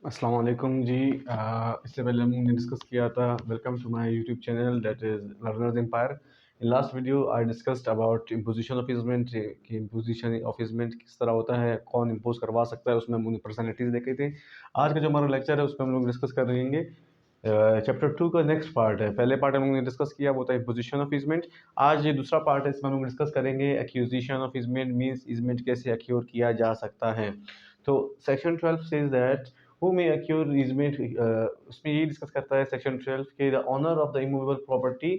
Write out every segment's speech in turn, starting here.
अस्सलाम वालेकुम जी। इससे पहले हमने डिस्कस किया था welcome to my YouTube channel that is learners empire. In last video I discussed about imposition of easement कि इम्पोजिशन ऑफ इजमेंट किस तरह होता है, कौन इम्पोज करवा सकता है, उसमें हमने पर्सनैलिटीज़ देखे थे। आज का जो हमारा लेक्चर है उसमें हम लोग डिस्कस कर रहेंगे चैप्टर 2 का नेक्स्ट पार्ट है। पहले पार्ट हम लोगों ने डिस्कस किया वो था इम्पोजिशन ऑफ इजमेंट। आज ये दूसरा पार्ट है, इसमें हम लोग डिस्कस करेंगे acquisition of easement means easement कैसे एक्यूर किया जा सकता है। तो section 12 says that who may acquire easement, उसमें ये डिस्कस करता है सेक्शन 12 के the owner of the immovable property,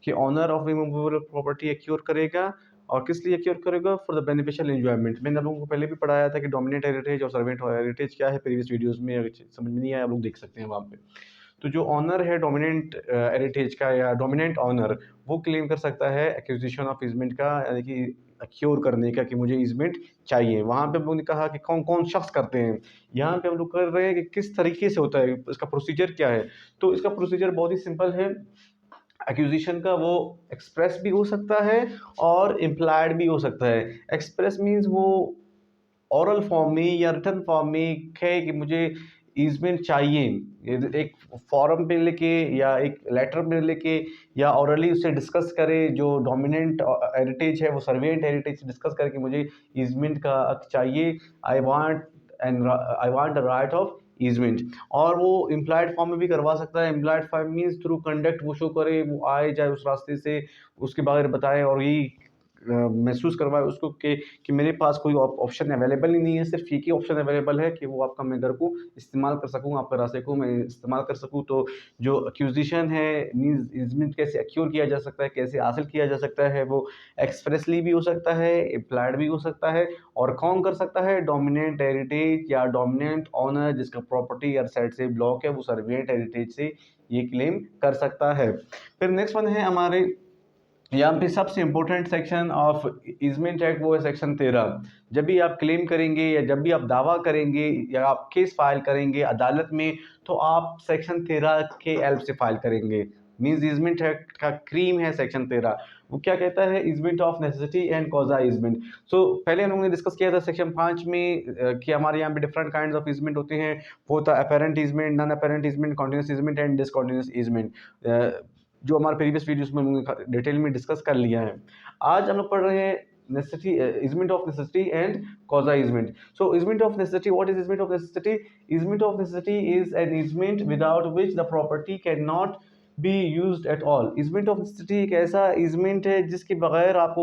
कि owner of immovable property acquire करेगा और किस लिए एक्यूर करेगा, फॉर द बेनिफिशियल एंजॉयमेंट। मैंने आप लोगों को पहले भी पढ़ाया था कि डोमिनेंट हेरिटेज और सर्वेंट हेरिटेज क्या है प्रीवियस वीडियोस में, अगर समझ में नहीं आया आप लोग देख सकते हैं वहाँ पे। तो जो ऑनर है डोमिनेंट हेरिटेज का या डोमिनेंट ऑनर, वो क्लेम कर सकता है एक्विजिशन ऑफ इजमेंट का, यानी कि एक्योर करने का, कि मुझे इजमेंट चाहिए। वहाँ पे हम लोगों ने कहा कि कौन कौन शख्स करते हैं। यहाँ पे हम लोग कर रहे हैं कि किस तरीके से होता है, इसका प्रोसीजर क्या है। तो इसका प्रोसीजर बहुत ही सिंपल है। एक्विजिशन का वो एक्सप्रेस भी हो सकता है और इम्प्लाइड भी हो सकता है। एक्सप्रेस मीन्स वो ओरल फॉर्म में या रिटर्न फॉर्म में है कि मुझे ईजमेंट चाहिए, एक फॉर्म पे लेके या एक लेटर में लेके या ऑरली उससे डिस्कस करे। जो डोमिनेंट हेरिटेज है वो सर्वेंट हेरिटेज से डिस्कस करके मुझे ईजमेंट का हक चाहिए, I want the right of easement. और वो इम्प्लाइड फॉर्म में भी करवा सकता है। Implied form means through conduct वो शो करे, वो आए जाए उस रास्ते से, उसके बारे में बताए और यही महसूस करवाए उसको कि मेरे पास कोई ऑप्शन अवेलेबल ही नहीं है, सिर्फ एक ही ऑप्शन अवेलेबल है कि वो आपका मैं घर को इस्तेमाल कर सकूँ, आपके रास्ते को मैं इस्तेमाल कर सकूँ। तो जो एक्यूजिशन है मीन्स इजमेंट कैसे एक्योर किया जा सकता है, कैसे हासिल किया जा सकता है, वो एक्सप्रेसली भी हो सकता है, इम्प्लाइड भी हो सकता है। और कौन कर सकता है? डोमिनेंट हेरिटेज या डोमिनेंट ऑनर, जिसका प्रॉपर्टी या साइड से ब्लॉक है, वो सर्वेंट हेरिटेज से ये क्लेम कर सकता है। फिर नेक्स्ट वन है हमारे यहाँ पे सबसे important section of easement act, वो है सेक्शन 13। जब भी आप क्लेम करेंगे या जब भी आप दावा करेंगे या आप केस फाइल करेंगे अदालत में, तो आप सेक्शन 13 के हेल्प से फाइल करेंगे। मीन्स इजमेंट एक्ट का क्रीम है सेक्शन 13। वो क्या कहता है? Easement of necessity and quasi easement. So पहले हम लोगों ने डिस्कस किया था सेक्शन 5 में कि हमारे यहाँ पे डिफरेंट काइंड ऑफ इजमेंट होते हैं। वो था apparent easement, non apparent easement, continuous easement and discontinuous easement, जो हमारे प्रीवियस वीडियोस में हमने डिटेल में डिस्कस कर लिया है। आज हम लोग पढ़ रहे हैं necessity, easement of necessity and causa easement. So easement of necessity, what is easement of necessity? Easement of necessity is an easement without which the property cannot be used at all. easement of necessity एक ऐसा easement है जिसके बगैर आप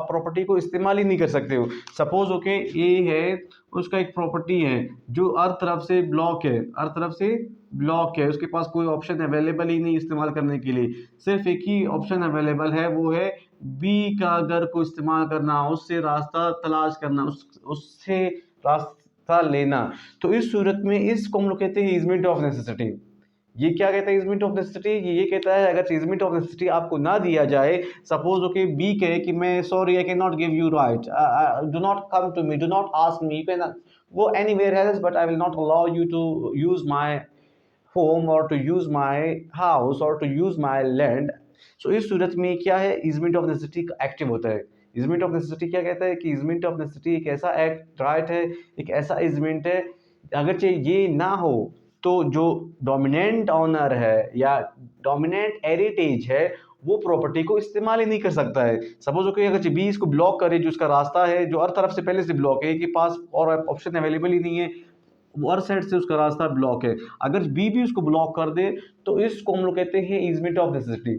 property को इस्तेमाल ही नहीं कर सकते हो। सपोज ओके ए है, उसका एक प्रॉपर्टी है जो हर तरफ से ब्लॉक है, हर तरफ से ब्लॉक है, उसके पास कोई ऑप्शन अवेलेबल ही नहीं इस्तेमाल करने के लिए, सिर्फ एक ही ऑप्शन अवेलेबल है, वो है बी का अगर को इस्तेमाल करना, उससे रास्ता तलाश करना, उससे रास्ता लेना। तो इस सूरत में इसको हम लोग कहते हैं इजमेंट ऑफ नेसेसिटी। ये क्या कहता है इजमेंट ऑफ नेसेसिटी? ये कहता है अगर इजमेंट ऑफ नेसेसिटी आपको ना दिया जाए, सपोज ओके बी कहे कि मैं sorry I can not give you right, do not come to me, do not ask me, you can go anywhere else but I will not allow you to use my home or to use my house or to use my land। सो इस सूरत में क्या है, easement of necessity active होता है। Easement of necessity क्या कहता है कि इजमेंट ऑफ नेसेसिटी एक ऐसा एक्ट राइट है, एक ऐसा इजमेंट है, अगर ये ना हो तो जो डोमिनेंट ऑनर है या डोमिनेंट हेरिटेज है वो प्रॉपर्टी को इस्तेमाल ही नहीं कर सकता है। सपोज ओके अगर बी इसको ब्लॉक करे, जो उसका रास्ता है जो हर तरफ से पहले से ब्लॉक है, के पास और ऑप्शन अवेलेबल ही नहीं है, हर साइड से उसका रास्ता ब्लॉक है, अगर बी भी उसको ब्लॉक कर दे तो इसको हम लोग कहते हैं इजमेंट ऑफ नेसेसिटी।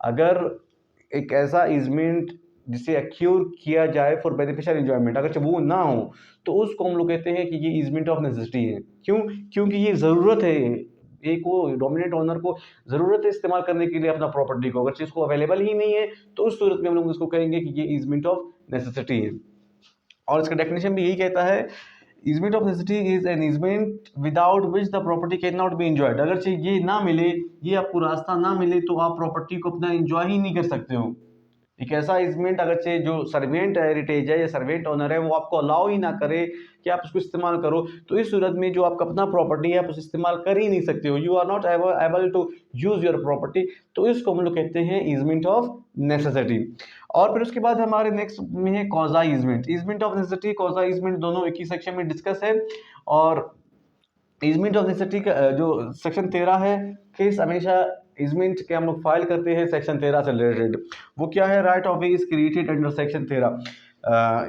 अगर एक ऐसा इजमेंट जिसे एक्यूर किया जाए फॉर बेनिफिशियल एंजॉयमेंट, अगर वो ना हो तो उसको हम लोग कहते हैं कि ये इजमेंट ऑफ नेसेसिटी है। क्यों? क्योंकि ये ज़रूरत है, एक वो डोमिनेंट ओनर को ज़रूरत है इस्तेमाल करने के लिए अपना प्रॉपर्टी को, अगर इसको अवेलेबल ही नहीं है तो उस सूरत में हम लोग इसको कहेंगे कि ये इजमेंट ऑफ नेसेसिटी है। और इसका डेफिनेशन भी यही कहता है, easement of necessity is an easement without which the property cannot be enjoyed। अगर ये ना मिले, ये आपको रास्ता ना मिले तो आप प्रॉपर्टी को अपना एंजॉय ही नहीं कर सकते हो। एक ऐसा इजमेंट अगर से जो सर्वेंट हेरिटेज है या सर्वेंट ओनर है वो आपको अलाउ ही ना करे कि आप उसको इस्तेमाल करो, तो इस सूरत में जो आपका अपना प्रॉपर्टी है आप उसे इस्तेमाल कर ही नहीं सकते हो, you are not able to use your property. तो इसको हम लोग कहते हैं इजमेंट ऑफ नेसेसिटी। और फिर उसके बाद हमारे नेक्स्ट में है quasi easement. Easement of necessity, quasi easement दोनों एक ही सेक्शन में डिस्कस है। और ईजमेंट ऑफ नेसेसिटी का जो सेक्शन 13 है, केस हमेशा ईजमेंट के हम लोग फाइल करते हैं सेक्शन 13 से रिलेटेड। वो क्या है? Right of way is created under section 13,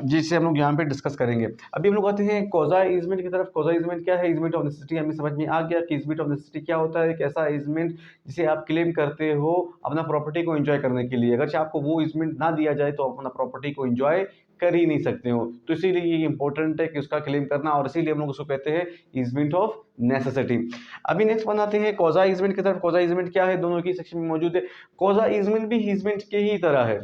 जिसे हम लोग यहाँ पे डिस्कस करेंगे। अभी हम लोग आते हैं कॉजा ईजमेंट की तरफ। कॉजा ईजमेंट क्या है? ईजमेंट ऑफ नेसेसिटी हमें समझ में आ गया कि ईजमेंट ऑफ नेसेसिटी क्या होता है। एक ऐसा ईजमेंट जिसे आप क्लेम करते हो अपना प्रॉपर्टी को एंजॉय करने के लिए। अगर से आपको वो ईजमेंट ना दिया जाए तो आप अपना प्रॉपर्टी को एंजॉय कर ही नहीं सकते हो। तो इसीलिए ये इंपॉर्टेंट है कि उसका क्लेम करना, और इसीलिए हम लोग उसको कहते हैं ईजमेंट ऑफ नेसेसिटी। अभी नेक्स्ट बनाते हैं कॉजा ईजमेंट की तरफ। कॉजा ईजमेंट क्या है? दोनों की सेक्शन में मौजूद है। कॉजा ईजमेंट भी ईजमेंट के ही तरह है।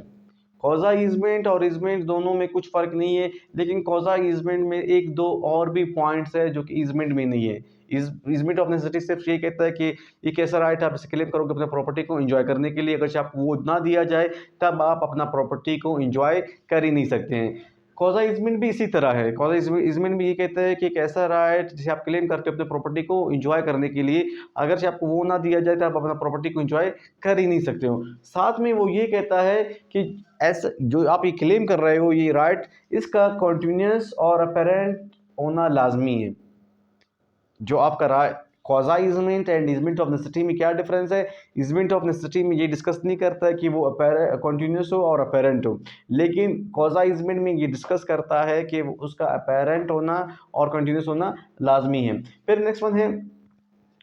कॉजा ईजमेंट और ईजमेंट दोनों में कुछ फर्क नहीं है, लेकिन कॉजा ईजमेंट में एक दो और भी पॉइंट्स है जो कि ईजमेंट में नहीं है। ईजमेंट ऑफ नेसेसिटी सिर्फ ये कहता है कि एक ऐसा राइट आप इसे क्लेम करोगे अपने प्रॉपर्टी को एंजॉय करने के लिए। अगर से आपको वो ना दिया जाए तब आप अपना प्रॉपर्टी को एंजॉय कर ही नहीं सकते हैं। कॉजा ईजमेंट भी इसी तरह है। कॉजा ईजमेंट भी ये कहता है कि एक ऐसा राइट जिसे आप क्लेम करते हो अपने प्रॉपर्टी को एंजॉय करने के लिए, अगर से आपको वो ना दिया जाए तो आप अपना प्रॉपर्टी को एंजॉय कर ही नहीं सकते हो। साथ में वो ये कहता है कि ऐसा जो आप ये क्लेम कर रहे हो ये राइट, इसका कॉन्टिन्यूस और अपेरेंट होना लाजमी है। जो आपका राय quasi easement and easement of necessity में क्या डिफरेंस है? ईजमेंट ऑफ नेसेसिटी में ये डिस्कस नहीं करता है कि वो कॉन्टिन्यूस हो और अपेरेंट हो, लेकिन कॉजा ईजमेंट में ये डिस्कस करता है कि उसका अपेरेंट होना और कॉन्टिन्यूस होना लाजमी है। फिर नेक्स्ट वन है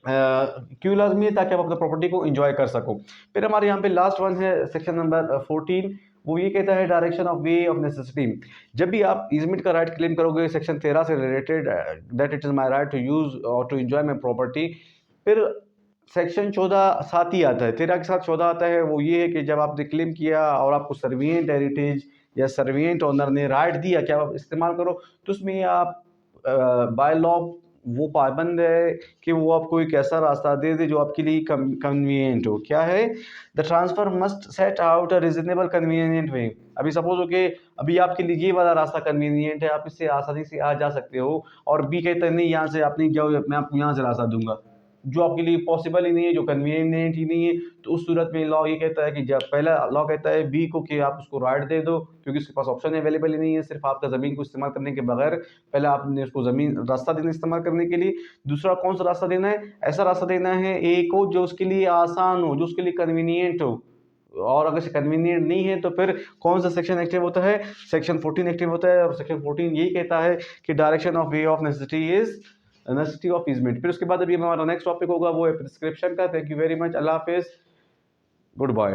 क्यों लाजमी है? ताकि आप अपना प्रॉपर्टी को एंजॉय कर सको। फिर हमारे यहाँ पे लास्ट वन है सेक्शन नंबर 14। वो ये कहता है direction of way of necessity. जब भी आप ईजमेंट का राइट क्लेम करोगे सेक्शन 13 से related, that it is my right to use और टू एंजॉय माय प्रॉपर्टी, फिर सेक्शन 14 साथ ही आता है, 13 के साथ 14 आता है। वो ये है कि जब आपने क्लेम किया और आपको सर्विएंट हेरिटेज या सर्विएंट ऑनर ने राइट दिया कि आप इस्तेमाल करो, तो उसमें आप बाय लॉ वो पाबंद है कि वो आपको एक ऐसा रास्ता दे दे जो आपके लिए कन्वीनियंट हो। क्या है? The transfer must set out a reasonable convenient way. अभी सपोज हो कि अभी आपके लिए ये वाला रास्ता कन्वीनियंट है, आप इससे आसानी से आ जा सकते हो, और बी कहते हैं नहीं यहाँ से आप नहीं जाओ, मैं आपको यहाँ से रास्ता दूंगा, जो आपके लिए पॉसिबल ही नहीं है, जो कन्वीनियंट ही नहीं है। तो उस सूरत में लॉ ये कहता है कि जब पहला लॉ कहता है बी को कि आप उसको राइट दे दो, क्योंकि उसके पास ऑप्शन अवेलेबल ही नहीं है सिर्फ आपका ज़मीन को इस्तेमाल करने के बगैर। पहले आपने उसको ज़मीन रास्ता देना इस्तेमाल करने के लिए। दूसरा कौन सा रास्ता देना है? ऐसा रास्ता देना है ए को जो उसके लिए आसान हो, जो उसके लिए कन्वीनियंट हो। और अगर से कन्वीनियंट नहीं है तो फिर कौन सा सेक्शन एक्टिव होता है? सेक्शन 14 एक्टिव होता है। और सेक्शन 14 यही कहता है कि direction of way of necessity is necessity of easement. फिर उसके बाद अभी हमारा नेक्स्ट टॉपिक होगा वो है प्रिस्क्रिप्शन का। Thank you very much. अल्लाह हाफिज। Good bye.